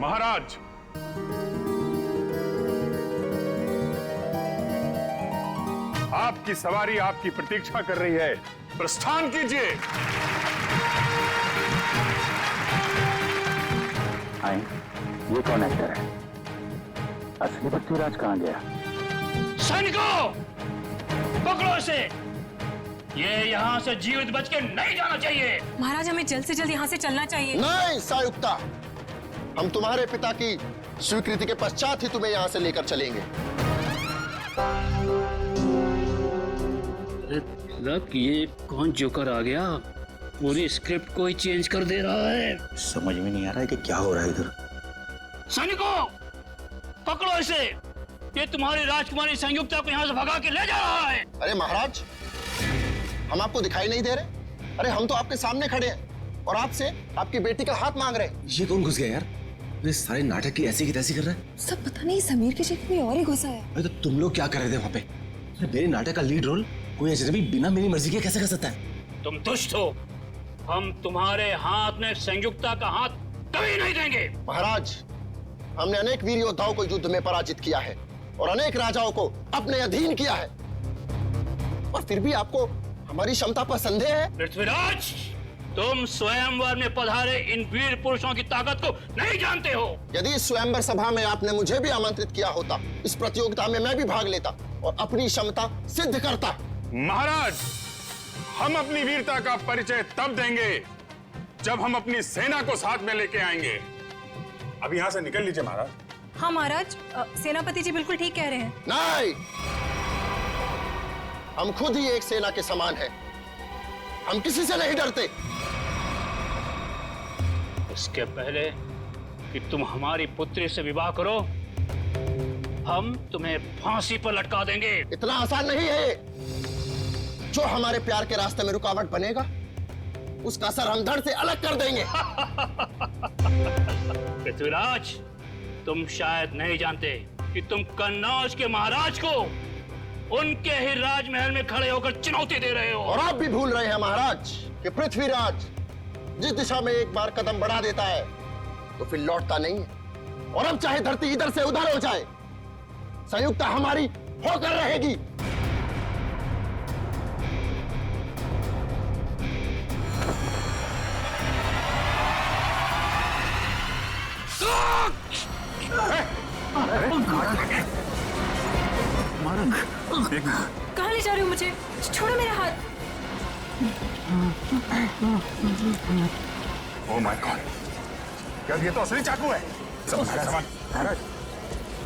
महाराज, आपकी सवारी आपकी प्रतीक्षा कर रही है, प्रस्थान कीजिए। आए, ये कौन एक्टर है? असली पृथ्वीराज कहाँ गया? सैनिकों, पकड़ो इसे। ये यहाँ से जीवित बच के नहीं जाना चाहिए। महाराज, हमें जल्द से जल्द यहाँ से चलना चाहिए। नहीं सायुक्ता, हम तुम्हारे पिता की स्वीकृति के पश्चात ही तुम्हें यहाँ से लेकर चलेंगे। लग ये कौन जोकर आ गया? पूरी स्क्रिप्ट को ही चेंज कर दे रहा है। समझ में नहीं आ रहा है कि क्या हो रहा है इधर। सैनिकों, पकड़ो इसे। ये तुम्हारी राजकुमारी संयुक्ता को यहाँ से भगा के ले जा रहा है। अरे महाराज, हम आपको दिखाई नहीं दे रहे? अरे हम तो आपके सामने खड़े हैं और आपसे आपकी बेटी का हाथ मांग रहे हैं। ये कौन घुस गया यार? ये सारे नाटक की ऐसी की तैसी कर रहा है। सब पता नहीं, समीर की जगह कोई और ही घुसा है। अरे तो तुम लोग क्या कर रहे थे वहाँ पे? अरे मेरे नाटक का लीड रोल कोई अजनबी बिना मेरी मर्जी के कैसे कर सकता है? तुम दुष्ट हो। हम तुम्हारे हाथ में संयुक्ता का हाथ कभी नहीं देंगे। महाराज, हमने अनेक वीर योद्धाओं को युद्ध में पराजित किया है और अनेक राजाओं को अपने अधीन किया है, और फिर भी आपको हमारी क्षमता पर संदेह है? पृथ्वीराज, तुम स्वयंवर में पधारे इन वीर पुरुषों की ताकत को नहीं जानते हो। यदि इस स्वयंवर सभा में आपने मुझे भी आमंत्रित किया होता, इस प्रतियोगिता में मैं भी भाग लेता और अपनी क्षमता सिद्ध करता। महाराज, हम अपनी वीरता का परिचय तब देंगे जब हम अपनी सेना को साथ में लेके आएंगे। अब यहाँ से निकल लीजिए महाराज। हाँ महाराज, सेनापति जी बिल्कुल ठीक कह रहे हैं। नहीं, हम खुद ही एक सेना के समान हैं। हम किसी से नहीं डरते। इसके पहले कि तुम हमारी पुत्री से विवाह करो, हम तुम्हें फांसी पर लटका देंगे। इतना आसान नहीं है। जो हमारे प्यार के रास्ते में रुकावट बनेगा, उसका सर हम धड़ से अलग कर देंगे। पृथ्वीराज, तुम शायद नहीं जानते कि तुम कन्नौज के महाराज को उनके ही राजमहल में खड़े होकर चुनौती दे रहे हो। और आप भी भूल रहे हैं महाराज कि पृथ्वीराज जिस दिशा में एक बार कदम बढ़ा देता है तो फिर लौटता नहीं है। और अब चाहे धरती इधर से उधर हो जाए, संयुक्ता हमारी होकर रहेगी। कहाँ ले जा रहे हो मुझे? छोड़ो मेरा हाथ। ओह माय गॉड, क्या ये तो असली चाकू है? सब सामान महाराज,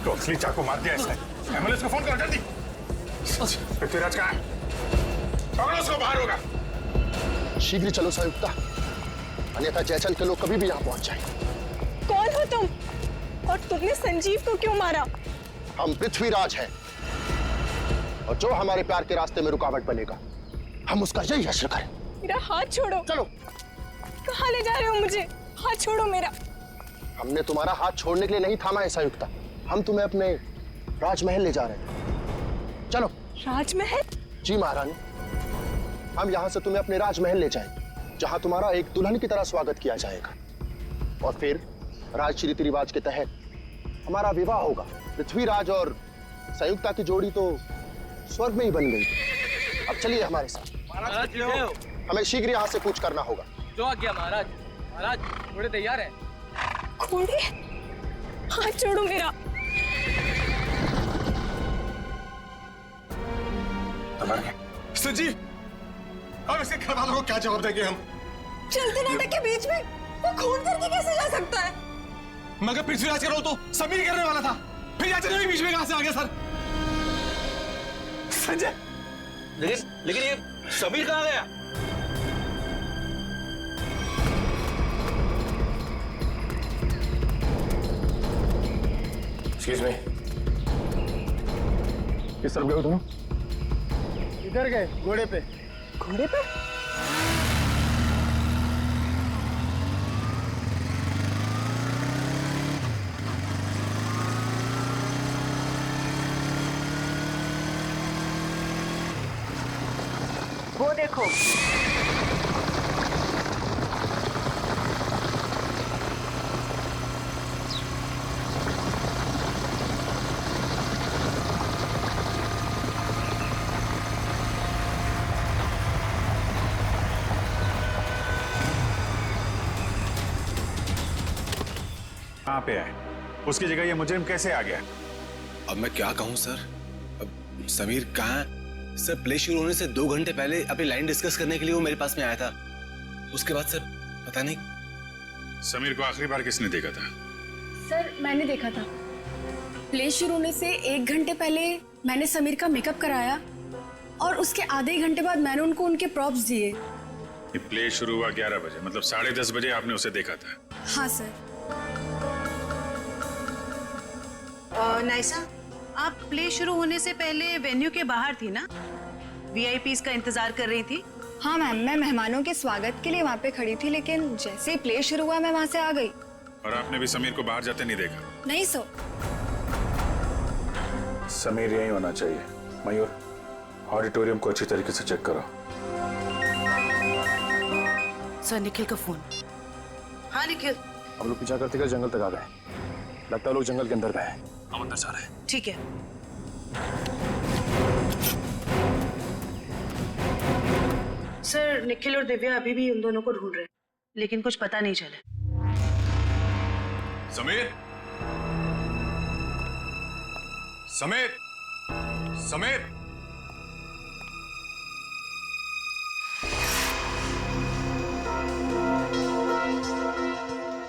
तो असली चाकू मार दिया इसने। एम्बुलेंस को फोन कर, जल्दी। पृथ्वीराज कहाँ है? पकड़ो उसको, बाहर होगा। शीघ्र चलो संयुक्ता, अन्यथा जयचंद के लोग कभी भी यहाँ पहुंच जाएंगे। कौन हो तुम? और तुमने संजीव को क्यों मारा? हम पृथ्वीराज हैं और जो हमारे प्यार के रास्ते में रुकावट बनेगा, हम उसका यही हश्र करें। मेरा हाथ छोड़ो। चलो। कहाँ ले जा रहे हो मुझे? हाथ छोड़ो मेरा। हमने तुम्हारा हाथ छोड़ने के लिए नहीं थामा है संयुक्ता, हम तुम्हें अपने राजमहल ले जा रहे हैं। चलो। राजमहल? जी महारानी, हम यहाँ से तुम्हें अपने राजमहल ले जाएंगे, जहाँ तुम्हारा एक दुल्हन की तरह स्वागत किया जाएगा, और फिर राजश्री रीति रिवाज के तहत हमारा विवाह होगा। पृथ्वीराज और संयुक्ता की जोड़ी तो स्वर्ग में ही बन गई। अब चलिए हमारे साथ। हमें शीघ्र यहाँ से कूच करना होगा। जो आ गया महाराज। महाराज, घोड़े तैयार है। घोड़े? हाथ छोड़ो मेरा। संजीव, अब इसके घर वालों को क्या जवाब देंगे हम? चलते नाटक के बीच में वो खून करके कैसे जा सकता है? मगर पृथ्वीराज का रोल तो समीर करने वाला था, फिर याचन भी बीच में कहां से आ गया सर? संजय, लेकिन ये समीर कहां गया? एक्सक्यूज मी, किस तरफ गए हो तुम? इधर गए, घोड़े पे। घोड़े पे? वो देखो, कहाँ पे है? उसकी जगह ये मुजरिम कैसे आ गया? अब मैं क्या कहूँ सर? अब समीर कहाँ है? सर प्ले शुरू होने से 2 घंटे पहले अपनी लाइन डिस्कस करने के लिए वो मेरे पास में आया था। उसके बाद सर पता नहीं। समीर को आखिरी बार किसने देखा था? सर मैंने देखा था। प्ले शुरू होने से 1 घंटे पहले मैंने समीर का मेकअप कराया और उसके आधे घंटे बाद मैंने उनको उनके प्रॉप्स दिए। ये प्ले शुरू हुआ 11 बजे, मतलब 10:30 बजे आपने उसे देखा था? हाँ सर। नाइसा, आप प्ले शुरू होने से पहले वेन्यू के बाहर थी ना? वीआईपीज का इंतजार कर रही थी? हाँ मैम, मैं मेहमानों के स्वागत के लिए वहाँ पे खड़ी थी, लेकिन जैसे ही प्ले शुरू हुआ मैं वहाँ से आ गई। और आपने भी समीर को बाहर जाते नहीं देखा? नहीं सर। समीर यही होना चाहिए। मयूर, ऑडिटोरियम को अच्छी तरीके से चेक करो। सर निखिल का फोन। हाँ निखिल। हम लोग पीछा करते जंगल तक आ गए। लगता है लोग जंगल के अंदर गए हैं। हम अंदर जा रहे हैं। ठीक है। सर निखिल और दिव्या अभी भी उन दोनों को ढूंढ रहे हैं, लेकिन कुछ पता नहीं चला। समीर, समीर, समीर,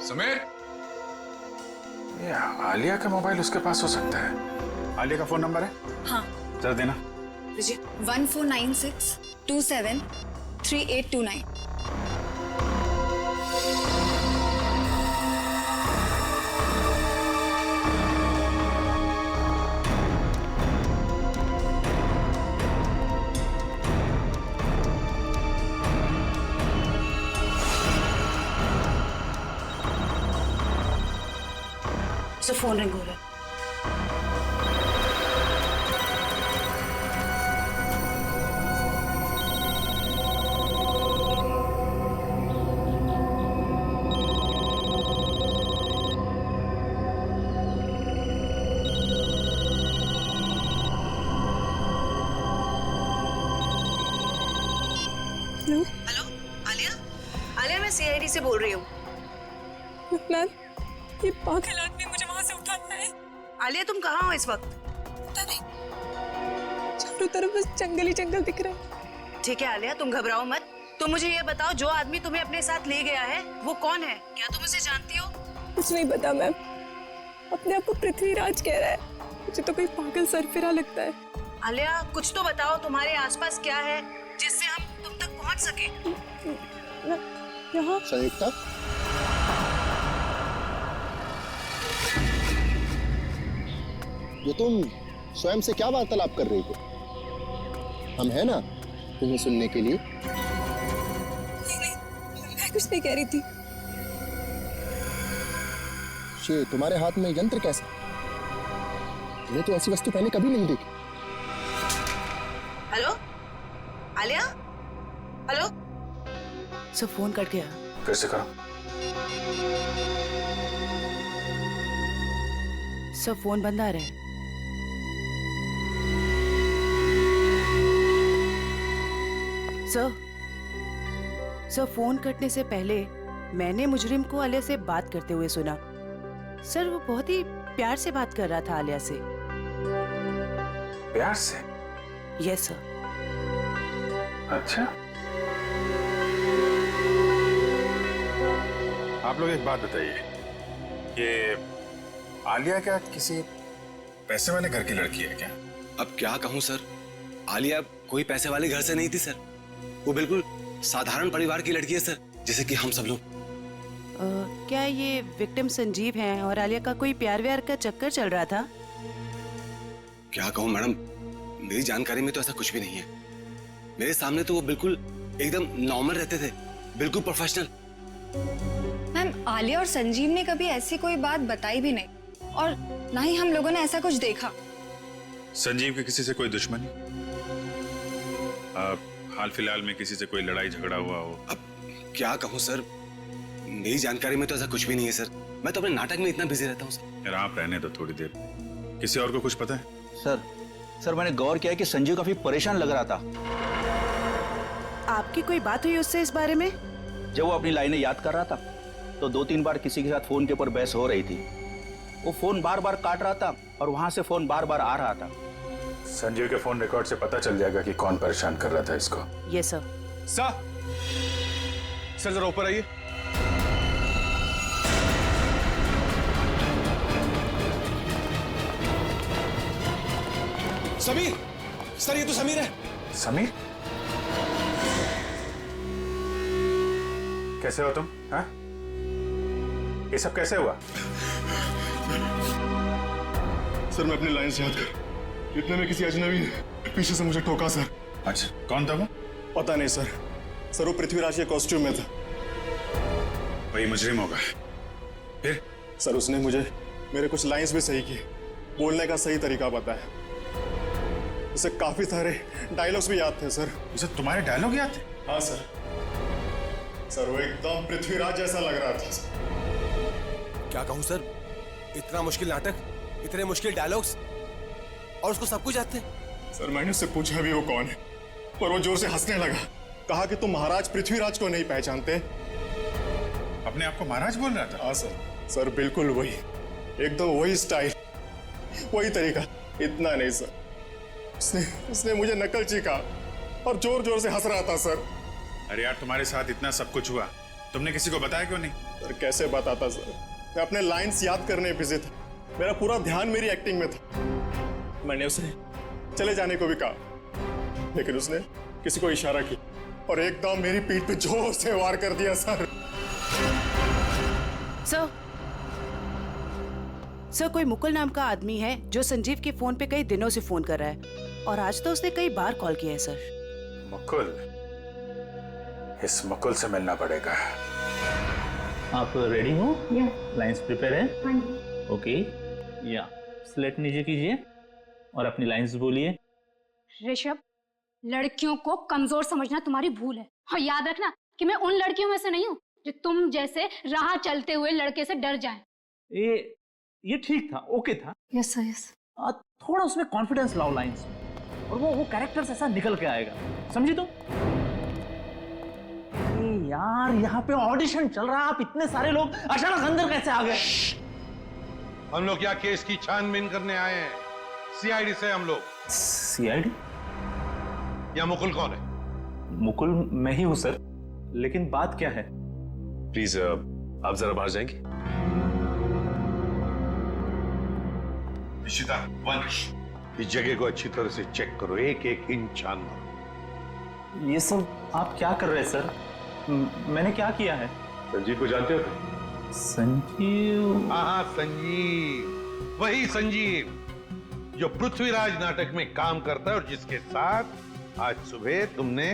समीर। ये आलिया का मोबाइल उसके पास हो सकता है। आलिया का फोन नंबर है? हाँ। जरा देना। 1496273829। सर फोन रिंग हो रहा है। Hello hello Alia. आलिया मैं सीआईडी से बोल रही हूँ। मैम, ये पागल आदमी मुझे वहाँ से उठाना है। आलिया तुम कहाँ हो इस वक्त? पता नहीं, चारों तरफ बस जंगल ही जंगल दिख रहा है। ठीक है आलिया, तुम घबराओ मत। तुम मुझे ये बताओ, जो आदमी तुम्हें अपने साथ ले गया है वो कौन है? क्या तुम उसे जानती हो? कुछ नहीं पता मैम। अपने आप को पृथ्वीराज कह रहा है। मुझे तो कोई पागल सरफिरा लगता है। आलिया कुछ तो बताओ, तुम्हारे आसपास क्या है जिससे हम तुम तक पहुंच सके? यहाँ संयुक्ता, ये तुम स्वयं से क्या वार्तालाप कर रही हो? हम है ना तुम्हें सुनने के लिए। मैं कुछ नहीं कह रही थी। ये तुम्हारे हाथ में यंत्र कैसा? मैंने तो ऐसी वस्तु पहले कभी नहीं देखी। Hello Alia. Hello. Sir phone cut गया। फिर से करो। सर फोन बंद आ रहा है। सर फोन कटने से पहले मैंने मुजरिम को आलिया से बात करते हुए सुना। सर वो बहुत ही प्यार से बात कर रहा था आलिया से। प्यार से? Yes sir. अच्छा, आप लोग एक बात बताइए, ये आलिया क्या किसी पैसे वाले घर की लड़की है क्या? अब क्या कहूँ सर, आलिया कोई पैसे वाले घर से नहीं थी सर। वो बिल्कुल साधारण परिवार की लड़की है सर, जैसे कि हम सब लोग। क्या ये विक्टिम संजीव हैं और आलिया का कोई प्यार व्यार का चक्कर चल रहा था? क्या कहूँ मैडम, मेरी जानकारी में तो ऐसा कुछ भी नहीं है। मेरे सामने तो वो बिल्कुल एकदम नॉर्मल रहते थे, बिल्कुल प्रोफेशनल। मैम, आलिया और संजीव ने कभी ऐसी कोई बात बताई भी नहीं, और ना ही हम लोगों ने ऐसा कुछ देखा। संजीव की किसी से कोई दुश्मनी? हाल फिलहाल में किसी से कोई लड़ाई झगड़ा हुआ हो? अब क्या कहूँ सर, मेरी जानकारी में तो ऐसा कुछ भी नहीं है सर। मैं तो अपने नाटक में इतना बिजी रहता हूँ सर। यार आप रहने दो थोड़ी देर। किसी और को कुछ पता है? सर मैंने गौर किया कि संजीव काफी परेशान लग रहा था आपकी कोई बात हुई उससे इस बारे में? जब वो अपनी लाइनें याद कर रहा था। तो 2-3 बार किसी के साथ फोन के ऊपर बहस हो रही थी। वो फोन बार बार काट रहा था और वहां से फोन बार बार आ रहा था। संजीव के फोन रिकॉर्ड से पता चल जाएगा कि कौन परेशान कर रहा था इसको। ये सर। सर जरा ऊपर आइए। समीर, सर ये तो समीर है। समीर, कैसे हो तुम? हाँ, ये सब कैसे हुआ? सर मैं अपनी लाइंस याद कर, इतने में किसी अजनबी ने पीछे से मुझे ठोका सर। अच्छा, कौन था वो? पता नहीं सर। सर वो पृथ्वीराज के कॉस्ट्यूम में था। वही मुजरिम होगा। फिर? सर उसने मुझे मेरे कुछ लाइंस भी सही किए, बोलने का सही तरीका बताया। उसे काफी सारे डायलॉग्स भी याद थे सर। उसे तुम्हारे डायलॉग याद थे? हाँ सर। सर वो एकदम पृथ्वीराज जैसा लग रहा था। क्या कहूं सर, इतना मुश्किल नाटक, इतने मुश्किल डायलॉग्स और उसको सब कुछ याद थे। सर मैंने उससे पूछा भी वो कौन है, पर वो जोर से हंसने लगा। कहा कि तुम महाराज पृथ्वीराज को नहीं पहचानते। अपने आप को महाराज बोल रहा था? हाँ सर। सर बिल्कुल वही, एकदम वही स्टाइल, वही तरीका। इतना नहीं सर, उसने मुझे नकलची कहा और जोर जोर से हंस रहा था सर। अरे यार, तुम्हारे साथ इतना सब कुछ हुआ, तुमने किसी को बताया क्यों नहीं? सर कैसे बताता सर, मैं अपने लाइंस याद करने बिजी था। मेरा पूरा ध्यान मेरी एक्टिंग में था। मैंने उसे चले जाने को भी कहा, लेकिन उसने किसी को इशारा किया और एकदम मेरी पीठ पे जोर से वार कर दिया सर। सर कोई मुकुल नाम का आदमी है जो संजीव के फोन पे कई दिनों से फोन कर रहा है और आज तो उसने कई बार कॉल किया है सर। मुकुल? इस मुकुल से मिलना पड़ेगा। आप रेडी हो? लाइंस प्रिपेयर है? ओके, या स्लेट नीचे कीजिए और अपनी लाइंस बोलिए। ऋषभ, लड़कियों को कमजोर समझना तुम्हारी भूल है और याद रखना कि मैं उन लड़कियों में से नहीं हूँ जो तुम जैसे राह चलते हुए लड़के से डर जाए। ये ठीक था, ओके था। Yes sir, yes. थोड़ा उसमें कॉन्फिडेंस लाओ लाइंस में और वो कैरेक्टर ऐसा निकल के आएगा, समझी तुम? यार यहाँ पे ऑडिशन चल रहा है, आप इतने सारे लोग अचानक अंदर कैसे आ गए? हम लोग क्या केस की छानबीन करने आए हैं? सीआईडी से हम लोग। सीआईडी? या मुकुल कौन है? मुकुल मैं ही हूँ सर, लेकिन बात क्या है? प्लीज आप जरा बाहर जाएंगे? निशिता, वंश, इस जगह को अच्छी तरह से चेक करो, एक एक इंच छान मारो। ये सब आप क्या कर रहे हैं सर? मैंने क्या किया है? संजीव को जानते हो? संजीव? हाँ, संजीव, वही संजीव जो पृथ्वीराज नाटक में काम करता है और जिसके साथ आज सुबह तुमने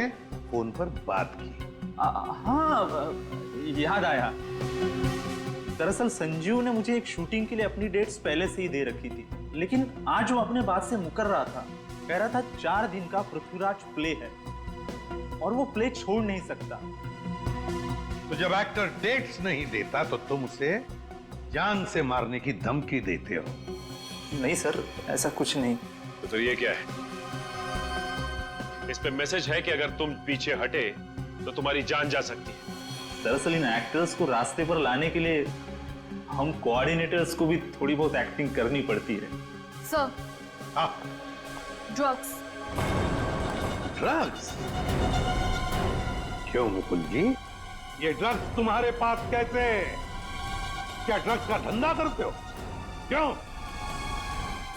फोन पर बात की। हाँ, याद आया। दरअसल संजीव ने मुझे एक शूटिंग के लिए अपनी डेट्स पहले से ही दे रखी थी, लेकिन आज वो अपने बात से मुकर रहा था। कह रहा था 4 दिन का पृथ्वीराज प्ले है और वो प्ले छोड़ नहीं सकता। तो जब एक्टर डेट्स नहीं देता तो तुम उसे जान से मारने की धमकी देते हो? नहीं सर, ऐसा कुछ नहीं। तो फिर ये क्या है? इस पे मैसेज है कि अगर तुम पीछे हटे तो तुम्हारी जान जा सकती है। दरअसल इन एक्टर्स को रास्ते पर लाने के लिए हम कोऑर्डिनेटर्स को भी थोड़ी बहुत एक्टिंग करनी पड़ती है। Sir, drugs. ड्रग्स? क्यों मुकुल जी, ये ड्रग्स तुम्हारे पास कैसे? क्या ड्रग्स का धंधा करते हो? क्यों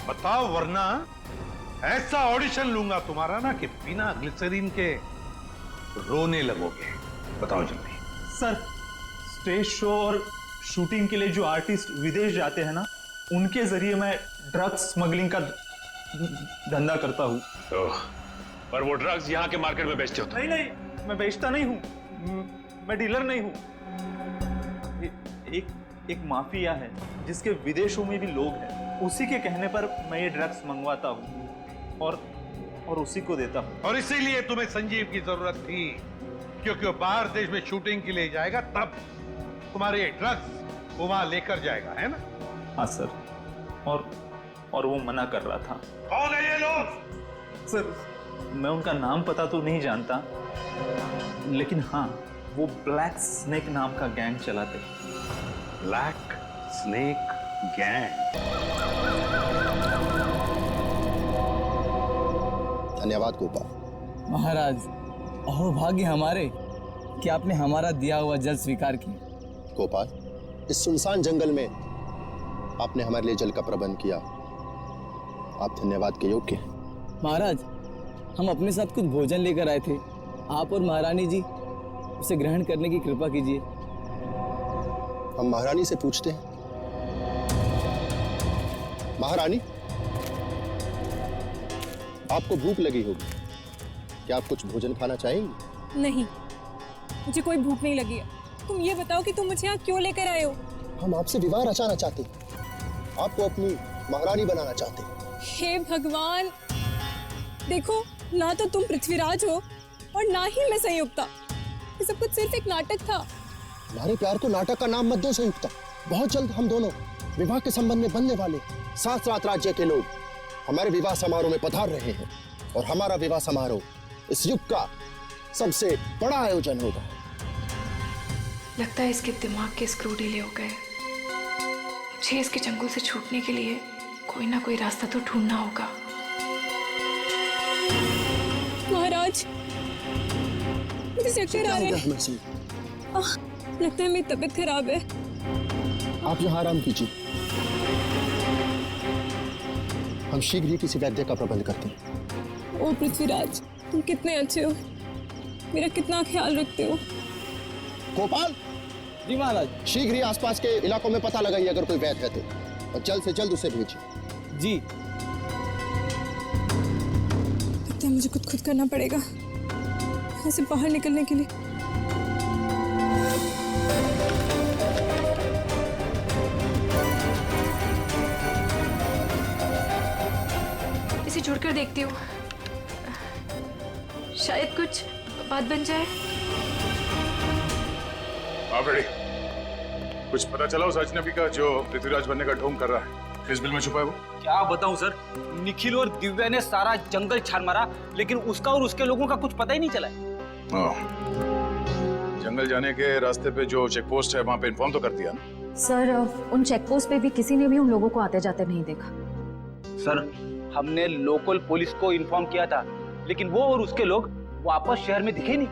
बताओ, वरना ऐसा ऑडिशन लूंगा तुम्हारा ना कि बिना ग्लिसरीन के रोने लगोगे। बताओ जल्दी। सर, स्टेज शो और शूटिंग के लिए जो आर्टिस्ट विदेश जाते हैं ना, उनके जरिए मैं ड्रग्स स्मगलिंग का धंधा करता हूँ। पर वो ड्रग्स यहाँ के मार्केट में बेचते हो? नहीं नहीं, मैं बेचता नहीं हूँ, मैं डीलर नहीं हूँ। एक माफिया है जिसके विदेशों में भी लोग हैं, उसी के कहने पर मैं ये ड्रग्स मंगवाता हूँ और उसी को देता हूँ। और इसीलिए तुम्हें संजीव की जरूरत थी, क्योंकि वो बाहर देश में शूटिंग के लिए जाएगा, तब तुम्हारे ये ड्रग्स वो वहां लेकर जाएगा, है ना? हाँ सर, और वो मना कर रहा था। कौन है ये लोग? सर, मैं उनका नाम पता तो नहीं जानता, लेकिन हाँ, वो ब्लैक स्नेक नाम का गैंग चलाते। Black snake gang. धन्यवाद गोपाल। महाराज, अहो भाग्य हमारे कि आपने हमारा दिया हुआ जल स्वीकार किया। गोपाल, इस सुनसान जंगल में आपने हमारे लिए जल का प्रबंध किया। आप धन्यवाद के योग्य हैं। महाराज, हम अपने साथ कुछ भोजन लेकर आए थे, आप और महारानी जी उसे ग्रहण करने की कृपा कीजिए। हम महारानी से पूछते हैं। महारानी, आपको भूख लगी होगी, क्या आप कुछ भोजन खाना चाहेंगी? नहीं, मुझे कोई भूख नहीं लगी है। तुम ये बताओ कि तुम मुझे यहाँ क्यों लेकर आए हो? हम आपसे विवाह रचाना चाहते हैं, आपको अपनी महारानी बनाना चाहते हैं। हे भगवान, देखो, ना तो तुम पृथ्वीराज हो और ना ही मैं संयुक्ता। ये सब कुछ सिर्फ एक नाटक था। हमारे प्यार को नाटक का नाम मत दो संयुक्ता। बहुत जल्द हम दोनों विवाह के संबंध में बनने वाले 7 राज्य के लोग हमारे विवाह समारोह में पधार रहे हैं और हमारा विवाह समारोह इस युग का सबसे बड़ा आयोजन होगा। लगता है इसके दिमाग के स्क्रू ढीले हो गए। मुझे इसके चंगुल से छूटने के लिए कोई ना कोई रास्ता तो ढूंढना होगा। महाराज, मुझे चक्कर आ रहे हैं। लगता है मेरी तबीयत खराब है। आप यहाँ आराम कीजिए, हम शीघ्र ही किसी वैद्य का प्रबंध करते हैं। ओ पृथ्वीराज, तुम कितने अच्छे हो, मेरा कितना ख्याल रखते हो। गोपाल जी महाराज। शीघ्र ही आसपास के इलाकों में पता लगाइए अगर कोई वैद्य है तो, और जल्द से जल्द उसे भेजिए। जी। लगता है मुझे खुद करना पड़ेगा यहाँ से बाहर निकलने के लिए। इसे छोड़कर देखती हूँ, शायद कुछ बात बन जाए। आप रेडी? कुछ पता चला उस अजनबी का जो पृथ्वीराज बनने का ढोंग कर रहा है? किस बिल में छुपा है वो? क्या बताऊं सर, निखिल और दिव्या ने सारा जंगल छान मारा, लेकिन उसका और उसके लोगों का कुछ पता ही नहीं चला। जंगल जाने के रास्ते पे जो चेक पोस्ट है वहाँ पे इन्फॉर्म तो कर दिया ना? सर, उन चेक पोस्ट पे भी किसी ने भी उन लोगों को आते जाते नहीं देखा। सर, हमने लोकल पुलिस को इन्फॉर्म किया था, लेकिन वो और उसके लोग वापस शहर में दिखे नहीं।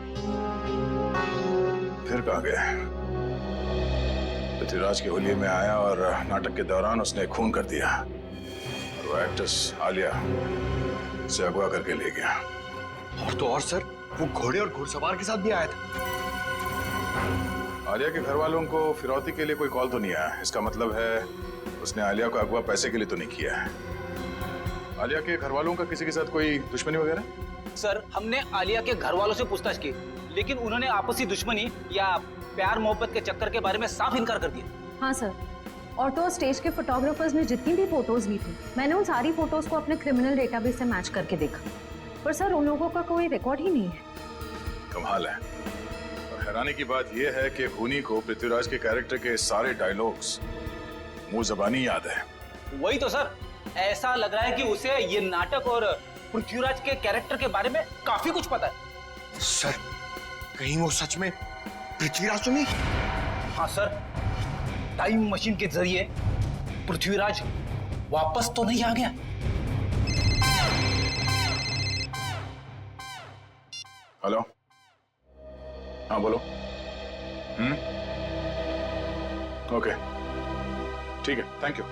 फिर कहाँ गए? पृथ्वीराज के होलिये में आया और नाटक के दौरान उसने खून कर दिया और वो एक्ट्रेस आलिया से अगवा करके ले गया। तो और सर, वो घोड़े और घुड़सवार के साथ भी आया था। आलिया के घर वालों को फिरौती के लिए कोई कॉल तो नहीं आया। इसका मतलब है उसने आलिया को अगवा पैसे के लिए तो नहीं किया है। आलिया के घर वालों का किसी के साथ कोई दुश्मनी वगैरह? सर, हमने आलिया के घर वालों से पूछताछ की, लेकिन उन्होंने आपसी दुश्मनी या प्यार मोहब्बत के चक्कर के बारे में साफ इनकार कर दिया। हाँ सर, और तो स्टेज के फोटोग्राफर्स ने जितनी भी फोटोज ली थी, मैंने उन सारी फोटोज को अपने क्रिमिनल डेटाबेस से मैच करके देखा, पर सर उन लोगों का कोई रिकॉर्ड ही नहीं है। कमाल है। और हैरानी की बात यह है कि खूनी को पृथ्वीराज के कैरेक्टर के सारे डायलॉग्स मुंह ज़बानी याद है। वही तो सर, ऐसा लग रहा है कि उसे ये नाटक और पृथ्वीराज के कैरेक्टर के बारे में काफी कुछ पता है। सर, कहीं वो सच में पृथ्वीराज तो नहीं? हाँ सर, टाइम मशीन के जरिए पृथ्वीराज वापस तो नहीं आ गया? हेलो, हाँ बोलो। ओके, ठीक है, थैंक यू।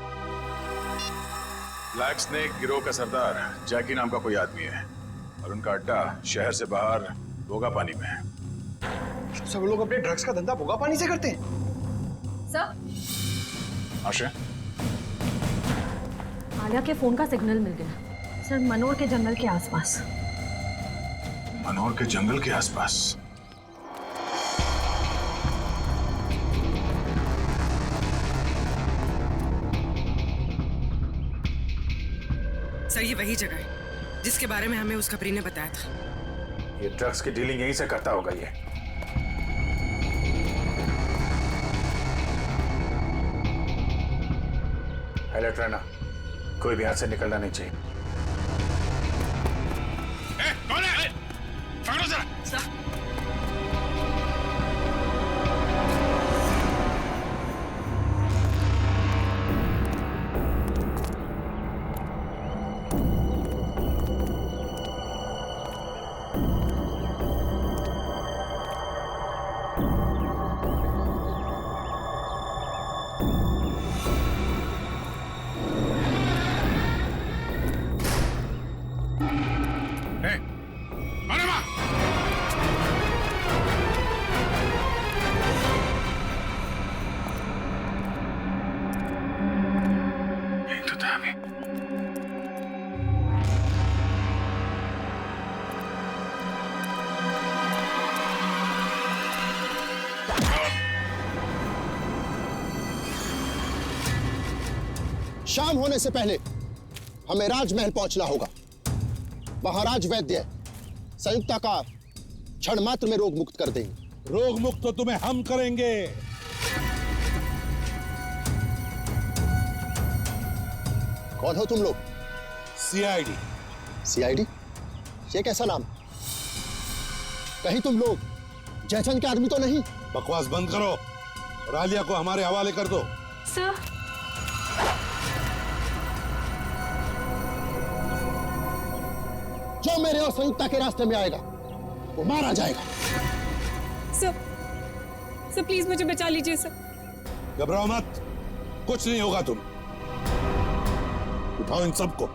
ब्लैक स्नेक गिरोह का सरदार जैकी नाम का कोई आदमी है और उनका अड्डा शहर से बाहर भोगा पानी में है। सब लोग अपने ड्रग्स का धंधा भोगा पानी से करते हैं? सर, आशा, आलिया के फोन का सिग्नल मिल गया सर, मनोर के जंगल के आसपास। मनोर के जंगल के आसपास? सर, ये वही जगह है जिसके बारे में हमें उसका प्री ने बताया था। ये ड्रग्स की डीलिंग यहीं से करता होगा ये। अलर्ट रहना, कोई भी हाथ से निकलना नहीं चाहिए। कौन है? पकड़ो जरा। शाम होने से पहले हमें राजमहल पहुंचना होगा। महाराज वैद्य संयुक्ता का क्षण मात्र में रोग मुक्त कर देंगे। रोग मुक्त तो तुम्हें हम करेंगे। कौन हो तुम लोग? सीआईडी। सीआईडी? ये कैसा नाम? कहीं तुम लोग जयचंद के आदमी तो नहीं? बकवास बंद करो और आलिया को हमारे हवाले कर दो। सर, जो मेरे और संयुक्ता के रास्ते में आएगा वो मारा जाएगा। सर प्लीज मुझे बचा लीजिए सर। घबराओ मत, कुछ नहीं होगा। तुम उठाओ इन सबको।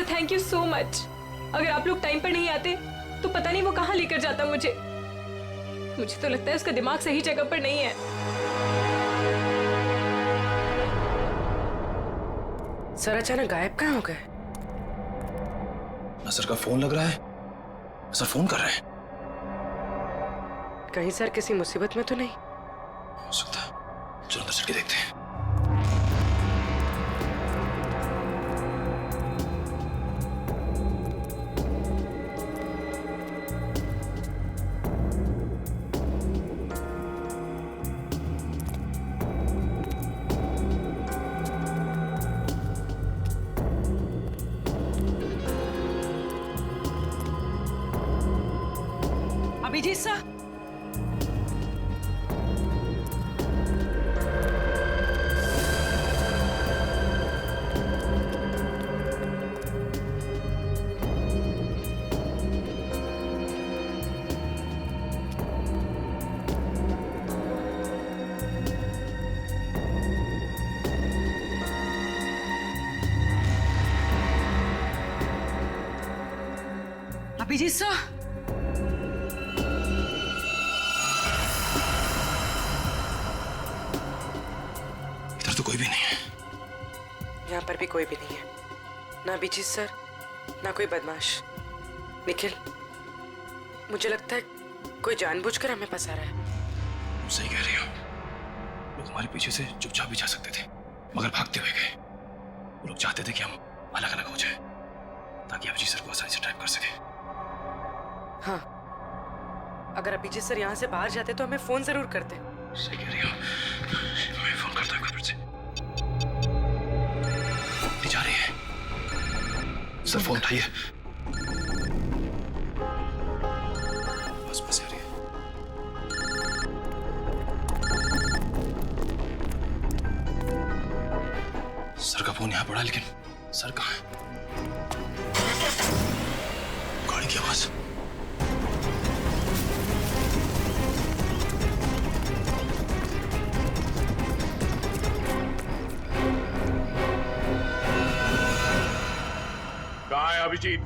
Thank you so much. अगर आप लोग टाइम पर नहीं आते तो पता नहीं वो कहाँ लेकर जाता मुझे। मुझे तो लगता है उसका दिमाग सही जगह पर नहीं है। सर अचानक गायब कहाँ हो गए? सर का फोन लग रहा है। सर फोन कर रहे हैं। कहीं सर किसी मुसीबत में तो नहीं? हो सकता है। चलो अंदर चल के देखते हैं। अभिजीत सर, अभिजीत सर, तो कोई भी नहीं है। यहाँ पर भी कोई भी नहीं है। ना अभिजीत सर, ना कोई बदमाश। निखिल, मुझे लगता है कोई जानबूझकर हमें फंसा रहा है। सही कह रही हो। लोग हमारे पीछे से चुपचाप भी जा सकते थे, मगर भागते हुए गए। वो लोग चाहते थे कि हम अलग अलग हो जाएं, ताकि अभिजीत सर को आसानी से ट्रैप कर सके। हाँ, अगर अभिजीत सर यहाँ से बाहर जाते तो हमें फोन जरूर करते। सही कह रही हो। मैं फोन करता हूँ फिर से। जा रही है। सर फोन उठाइए। बस आ रही है। सर का फोन यहाँ पड़ा, लेकिन सर कहाँ है? गाड़ी की आवाज। कहाँ है अभिजीत?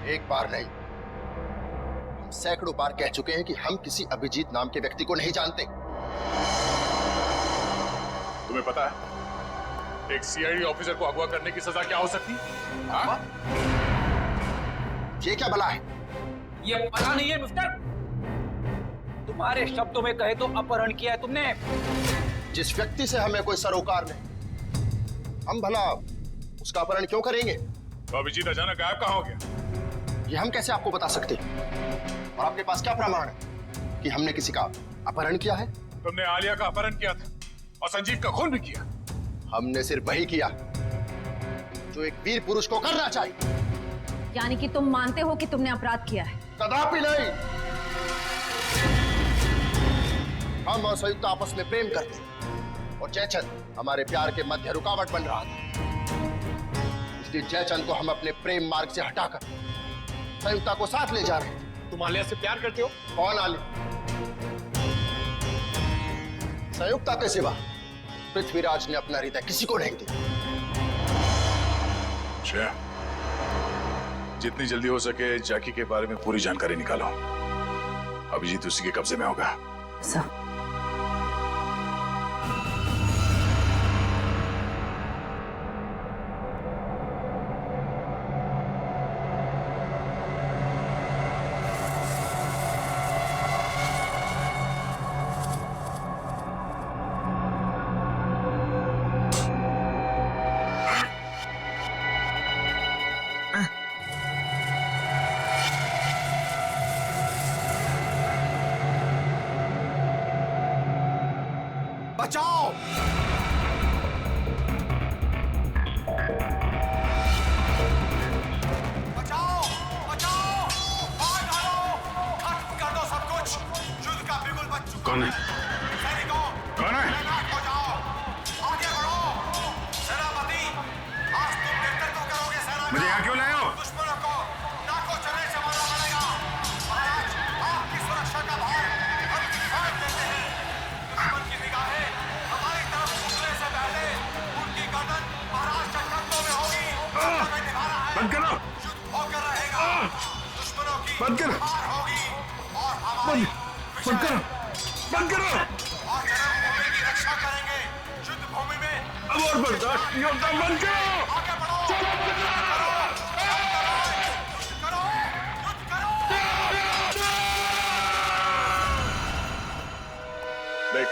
एक बार नहीं, हम सैकड़ों बार कह चुके हैं कि हम किसी अभिजीत नाम के व्यक्ति को नहीं जानते। तुम्हें पता है एक सीआईडी ऑफिसर को अगवा करने की सजा क्या हो सकती है? हाँ? ये क्या बला है? ये पता नहीं है मिस्टर। तुम्हारे शब्दों में कहे तो अपहरण किया है तुमने। जिस व्यक्ति से हमें कोई सरोकार नहीं, हम भला उसका अपहरण क्यों करेंगे? तो अभिजीत अचानक गायब कहाँ हो गया? ये हम कैसे आपको बता सकते हैं? और आपके पास क्या प्रमाण है कि हमने किसी का अपहरण किया है? तुमने आलिया का अपहरण किया था और संजीव का खून भी किया। हमने सिर्फ वही किया जो एक वीर पुरुष को करना चाहिए। यानी कि तुम मानते हो कि तुमने अपराध किया है? कदापि नहीं। हम और संयुक्ता आपस में प्रेम करते और जयचंद हमारे प्यार के मध्य रुकावट बन रहा था। इसलिए जयचंद को हम अपने प्रेम मार्ग से हटाकर संयुक्ता को साथ ले जा रहे हैं। तुम आलिया से प्यार करते हो? कौन आलिया? संयुक्ता के सिवा पृथ्वीराज ने अपना हृदय किसी को नहीं दिया। श्रेया, जितनी जल्दी हो सके जैकी के बारे में पूरी जानकारी निकालो। अभिजीत उसी के कब्जे में होगा। सर, बचाओ! बचाओ! बचाओ! आग डालो! खत्म कर दो सब कुछ! युद्ध का बिगुल बज चुका है। कौन है? सैनिकों! कौन है? तैनात हो जाओ! आगे बढ़ो! सेनापति! आज तुम नेतृत्व करोगे सेना का। मुझे यहाँ क्यों लाए हो? दुश्मनों को नाकों चने से मारना पड़ेगा। महाराज, आपकी सुरक्षा का भार हम किफायत देते हैं। दुश्मन की निगाहें हमारी तरफ उठने से पहले उनकी गर्दन महाराज के कंधों में होगी। हमें निभाना है। बंद करो। युद्ध होकर रहेगा। दुश्मनों की हार होगी और हमारी बंद करो। बंद करो। और जन्मभूमि की रक्षा करेंगे। युद्ध भूमि में अब और बर्दाश्त नहीं होता। बंद करो। आगे बढ़ो। देख,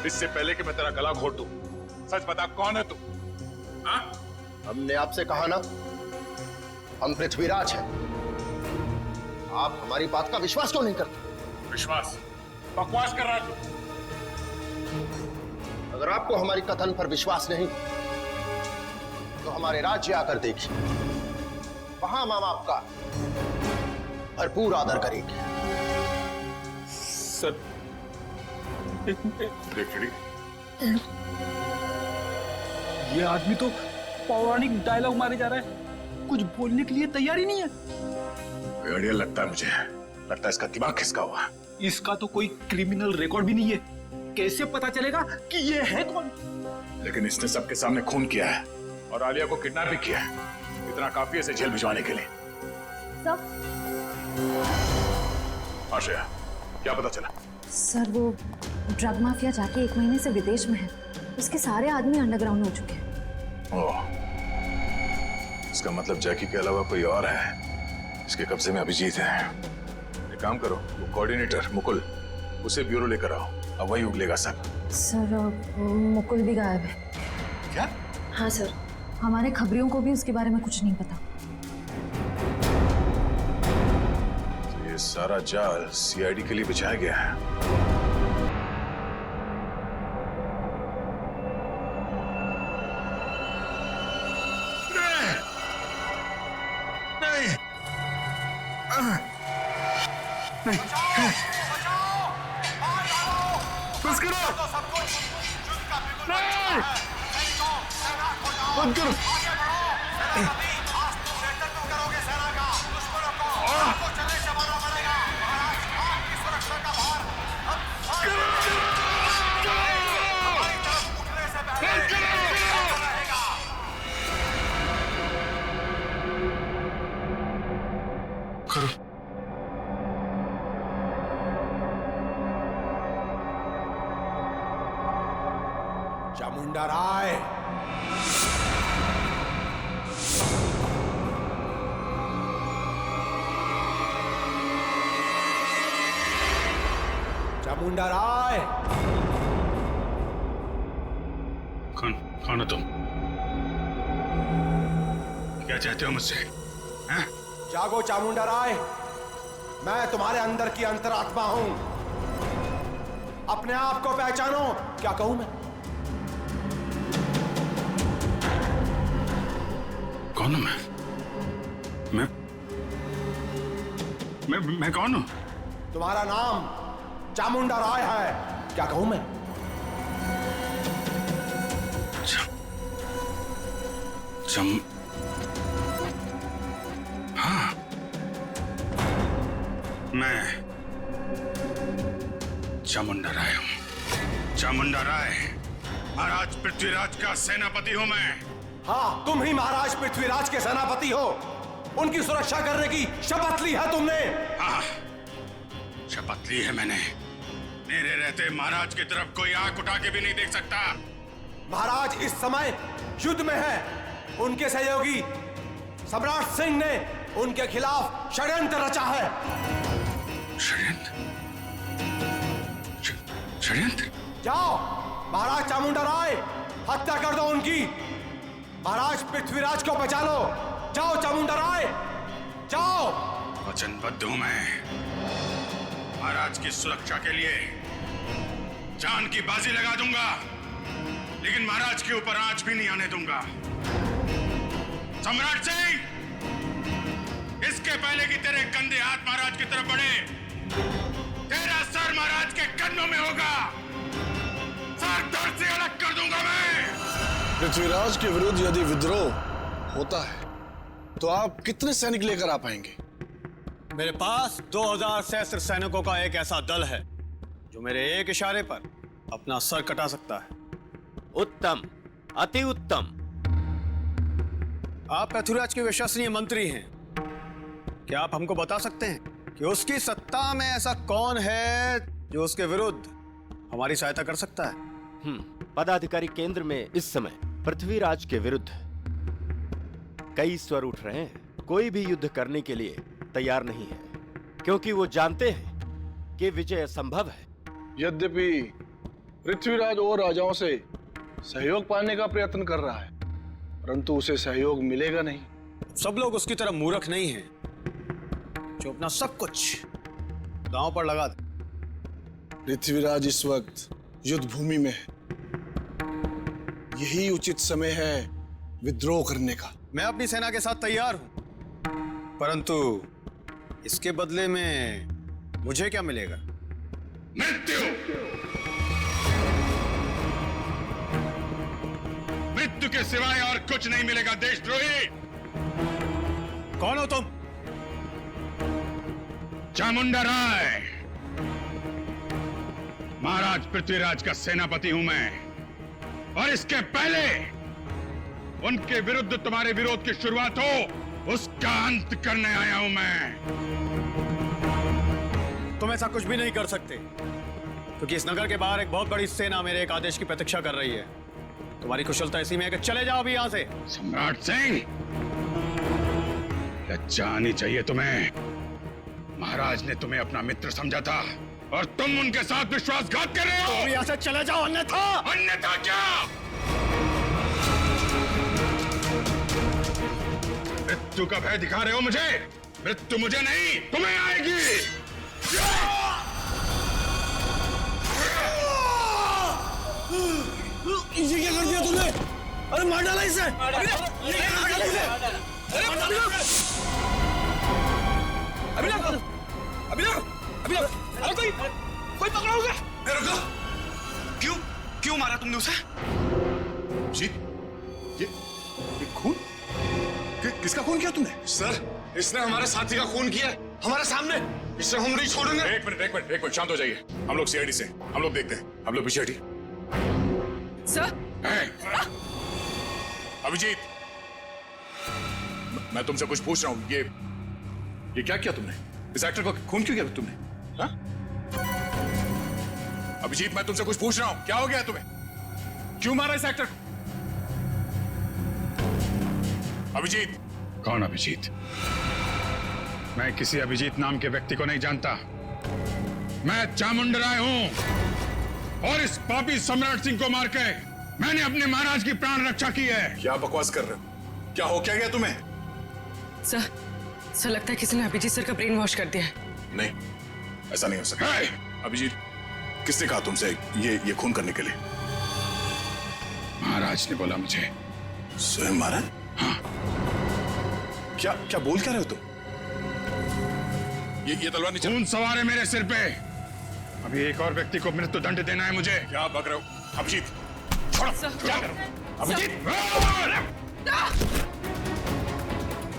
इससे पहले कि मैं तेरा गला घोट दूं, सच बता कौन है तू? हाँ? हमने आपसे कहा ना, हम पृथ्वीराज हैं। आप हमारी बात का विश्वास क्यों नहीं करते? विश्वास? बकवास कर रहा है तू। अगर आपको हमारी कथन पर विश्वास नहीं तो हमारे राज्य आकर देखिए, वहां हम आपका भरपूर आदर करेंगे। सर, देख ये आदमी तो पौराणिक डायलॉग मारे जा रहा है, कुछ बोलने के लिए तैयार ही नहीं है। आइडिया लगता है मुझे, लगता है इसका दिमाग खिसका हुआ। इसका तो कोई क्रिमिनल रिकॉर्ड भी नहीं है, कैसे पता चलेगा कि ये है कौन? लेकिन इसने सबके सामने खून किया है और आलिया को किडनैप भी किया है। इतना काफी है इसे जेल भिजवाने के लिए। सब आशया, क्या पता चला? सर, वो ड्रग माफिया जाके 1 महीने से विदेश में है। उसके सारे आदमी अंडरग्राउंड हो चुके हैं। ओह, इसका मतलब जैकी के अलावा कोई और है। इसके कब्जे में अभिजीत है। एक काम करो, वो कोऑर्डिनेटर मुकुल, उसे ब्यूरो लेकर आओ। अब वही उगलेगा सब। सर, मुकुल भी गायब है। क्या? हाँ सर, हमारे खबरियों को भी उसके बारे में कुछ नहीं पता। तो ये सारा जाल सीआईडी के लिए बिछाया गया है। बंद करो। चामुंडा राय, चामुंडा राय, कौन हो तुम? क्या चाहते हो मुझसे? हैं? जागो चामुंडा राय, मैं तुम्हारे अंदर की अंतरात्मा हूं। अपने आप को पहचानो। क्या कहूं मैं? कौन हूं मैं कौन हूं? तुम्हारा नाम चामुंडा राय है। क्या कहूं मैं? हाँ, मैं चामुंडा राय हूं। चामुंडा राय, महाराज पृथ्वीराज का सेनापति हूं मैं। हाँ, तुम ही महाराज पृथ्वीराज के सेनापति हो। उनकी सुरक्षा करने की शपथ ली है तुमने। हाँ, शपथ ली है मैंने। मेरे रहते महाराज की तरफ कोई आंख उठा के भी नहीं देख सकता। महाराज इस समय युद्ध में है। उनके सहयोगी सम्राट सिंह ने उनके खिलाफ षड्यंत्र रचा है। षड्यंत्र? जाओ महाराज चामुंडा राय, हत्या कर दो उनकी। महाराज पृथ्वीराज को बचा लो। जाओ चामुंडा राय, जाओ। वचनबद्ध हूं मैं। महाराज की सुरक्षा के लिए जान की बाजी लगा दूंगा, लेकिन महाराज के ऊपर आंच भी नहीं आने दूंगा। सम्राट सिंह, इसके पहले कि तेरे गंदे हाथ महाराज की तरफ बढ़े, तेरा सर महाराज के कन्नों में होगा। सर धड़ से अलग कर दूंगा मैं। पृथ्वीराज के विरुद्ध यदि विद्रोह होता है तो आप कितने सैनिक लेकर आ पाएंगे? मेरे पास 2000 सहस्त्र सैनिकों का एक ऐसा दल है जो मेरे एक इशारे पर अपना सर कटा सकता है। उत्तम, अति उत्तम। आप पृथ्वीराज के विश्वसनीय मंत्री हैं। क्या आप हमको बता सकते हैं कि उसकी सत्ता में ऐसा कौन है जो उसके विरुद्ध हमारी सहायता कर सकता है? पदाधिकारी केंद्र में इस समय पृथ्वीराज के विरुद्ध कई स्वर उठ रहे हैं। कोई भी युद्ध करने के लिए तैयार नहीं है, क्योंकि वो जानते हैं कि विजय असंभव है। यद्यपि पृथ्वीराज और राजाओं से सहयोग पाने का प्रयत्न कर रहा है, परंतु उसे सहयोग मिलेगा नहीं। सब लोग उसकी तरह मूर्ख नहीं हैं जो अपना सब कुछ दांव पर लगा दे। पृथ्वीराज इस वक्त युद्ध भूमि में है। यही उचित समय है विद्रोह करने का। मैं अपनी सेना के साथ तैयार हूं, परंतु इसके बदले में मुझे क्या मिलेगा? मृत्यु। मृत्यु के सिवाय और कुछ नहीं मिलेगा देशद्रोही। कौन हो तुम? चामुंडा राय, महाराज पृथ्वीराज का सेनापति हूं मैं, और इसके पहले उनके विरुद्ध तुम्हारे विरोध की शुरुआत हो, उसका अंत करने आया हूं मैं। तुम ऐसा कुछ भी नहीं कर सकते, क्योंकि इस नगर के बाहर एक बहुत बड़ी सेना मेरे एक आदेश की प्रतीक्षा कर रही है। तुम्हारी कुशलता इसी में है कि चले जाओ अभी यहां से। सम्राट सिंह, लज्जा आनी चाहिए तुम्हें। महाराज ने तुम्हें अपना मित्र समझा था और तुम उनके साथ विश्वासघात कर रहे हो। तो यहां से चले जाओ, अन्यथा क्या? मृत्यु का भय दिखा रहे हो मुझे? मृत्यु मुझे नहीं, तुम्हें आएगी। ये क्या कर दिया तुमने? अरे मार डाला इसे। अरे कोई पकड़ा उसे। रुको, क्यों मारा तुमने उसे? जी, ये खून? किसका खून किया तुमने? सर, इसने हमारे साथी का खून किया हमारे सामने। इसे हम नहीं छोड़ेंगे। एक मिनट, शांत हो जाइए। हम लोग सीआईडी से, हम लोग देखते हैं। हम लोग पीछे हटिए। सर, अभिजीत, मैं तुमसे कुछ पूछ रहा हूं। ये क्या किया तुमने? इस एक्टर को खून क्यों किया तुमने? हा? अभिजीत, मैं तुमसे कुछ पूछ रहा हूं। क्या हो गया तुम्हें? क्यों मारा इस एक्टर को? अभिजीत। कौन अभिजीत? मैं किसी अभिजीत नाम के व्यक्ति को नहीं जानता। मैं चामुंडा राय हूं, और इस पापी सम्राट सिंह को मार के मैंने अपने महाराज की प्राण रक्षा की है। क्या बकवास कर रहे हो? क्या हो क्या गया तुम्हें? सर लगता है किसी ने अभिजीत सर का ब्रेन वॉश कर दिया है। नहीं, ऐसा नहीं हो सकता। अभिजीत, किसने कहा तुमसे ये खून करने के लिए? महाराज ने बोला मुझे। स्वयं महाराज? हाँ। क्या बोल क्या रहे हो तुम? ये तलवार नीचे। खून सवार है मेरे सिर पे। अभी एक और व्यक्ति को मृत्यु दंड देना है मुझे। क्या बक रहे हो? अभिजीत, छोड़ो। क्या करो? अभिजीत,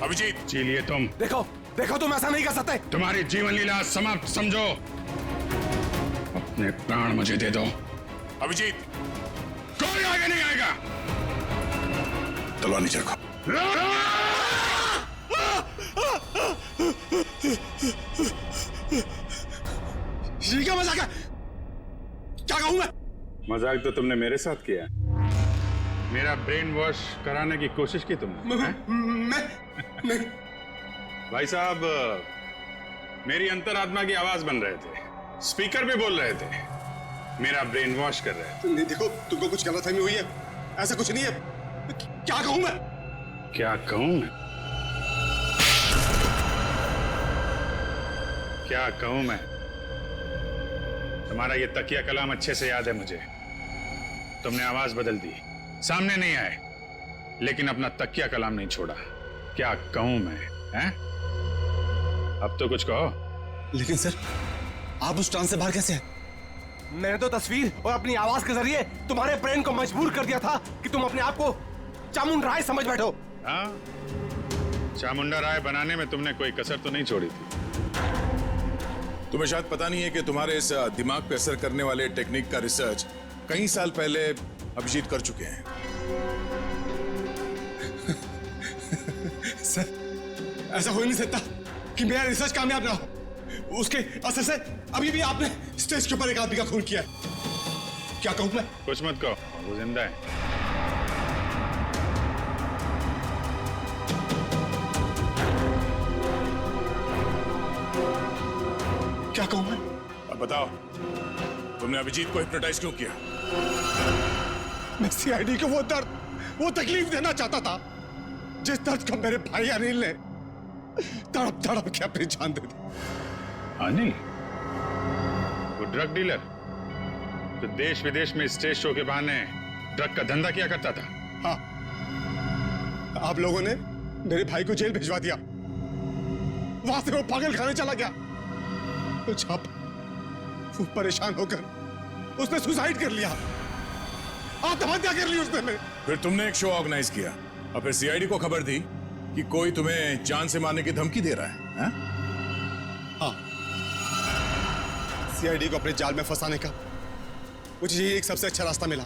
अभिजीत, जी लिए तुम। देखो तुम ऐसा नहीं कर सकते। तुम्हारी जीवन लीला समाप्त समझो। अपने प्राण मुझे दे दो। अभिजीत, कोई आगे नहीं आएगा। तलवार नीचे रखो। ये क्या मजाक है? क्या कहूं मैं? मजाक तो तुमने मेरे साथ किया। मेरा ब्रेन वॉश कराने की कोशिश की तुमने। मैं भाई साहब, मेरी अंतरात्मा की आवाज बन रहे थे, स्पीकर पे बोल रहे थे, मेरा ब्रेन वॉश कर रहे थे। नहीं, देखो तुमको कुछ गलतफहमी हुई है। ऐसा कुछ नहीं है। क्या कहूं मैं? क्या कहूं मैं? क्या कहूं मैं? तुम्हारा ये तकिया कलाम अच्छे से याद है मुझे। तुमने आवाज बदल दी, सामने नहीं आए, लेकिन अपना तकिया कलाम नहीं छोड़ा। क्या कहूं मैं? हैं? अब तो कुछ कहो। लेकिन सर, आप उस ट्रांस से बाहर कैसे हैं? मैंने तो तस्वीर और अपनी आवाज के जरिए तुम्हारे ब्रेन को मजबूर कर दिया था कि तुम अपने आप को चामुंडा राय समझ बैठो। हाँ, चामुंडा राय बनाने में तुमने कोई कसर तो नहीं छोड़ी थी। तुम्हें शायद पता नहीं है कि तुम्हारे इस दिमाग पे असर करने वाले टेक्निक का रिसर्च कई साल पहले अभिजीत कर चुके हैं। सर, ऐसा हो ही नहीं सकता कि मेरा रिसर्च कामयाब ना हो। उसके असर से अभी भी आपने स्टेज के ऊपर एक आदमी का खून किया। क्या कहूं मैं? कुछ मत कहो, वो जिंदा है। क्या कहूं मैं? अब बताओ, तुमने अभिजीत को हिप्नोटाइज क्यों किया? मैं सीआईडी को वो दर्द, वो तकलीफ देना चाहता था जिस दर्द को मेरे भाई अनिल ने तड़प तड़प के अपनी जान दे दी। अनिल, वो ड्रग डीलर जो देश विदेश में स्टेज शो के बहाने ड्रग का धंधा किया करता था। हाँ, आप लोगों ने मेरे भाई को जेल भिजवा दिया। वहां से वो पागल खाने चला गया। तो जब वो परेशान होकर उसने सुसाइड कर लिया, आत्महत्या कर ली उसने। फिर तुमने एक शो ऑर्गेनाइज किया और फिर सीआईडी को खबर दी कि कोई तुम्हें जान से मारने की धमकी दे रहा है। हाँ, सीआईडी को अपने जाल में फंसाने का मुझे यही एक सबसे अच्छा रास्ता मिला।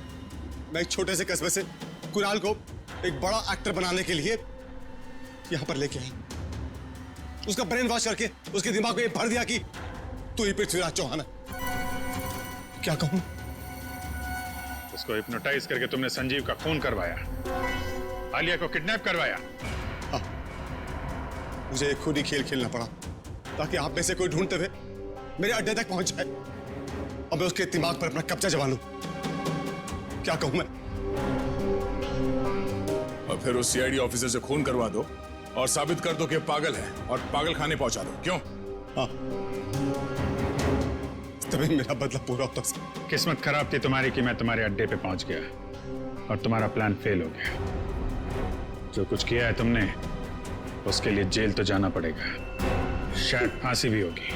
मैं एक छोटे से कस्बे से कुणाल को एक बड़ा एक्टर बनाने के लिए यहां पर लेके आया। उसका ब्रेन वॉश करके उसके दिमाग में भर दिया कि तू ही पृथ्वीराज चौहान है। क्या कहूं? उसको हिप्नोटाइज करके तुमने संजीव का खून करवाया, आलिया को किडनैप करवाया। हाँ, मुझे एक खुद ही खेल खेलना पड़ा ताकि आप में से कोई ढूंढते हुए मेरे अड्डे तक पहुंच जाए और मैं उसके दिमाग पर अपना कब्जा जमा लूं। क्या कहूं मैं? और फिर उस सीआईडी ऑफिसर से खून करवा दो और साबित कर दो कि पागल है और पागल खाने पहुंचा दो। क्यों? हाँ, तभी मेरा बदला पूरा होता। किस्मत खराब थी तुम्हारी कि मैं तुम्हारे अड्डे पे पहुंच गया और तुम्हारा प्लान फेल हो गया। जो कुछ किया है तुमने, उसके लिए जेल तो जाना पड़ेगा, शायद फांसी भी होगी।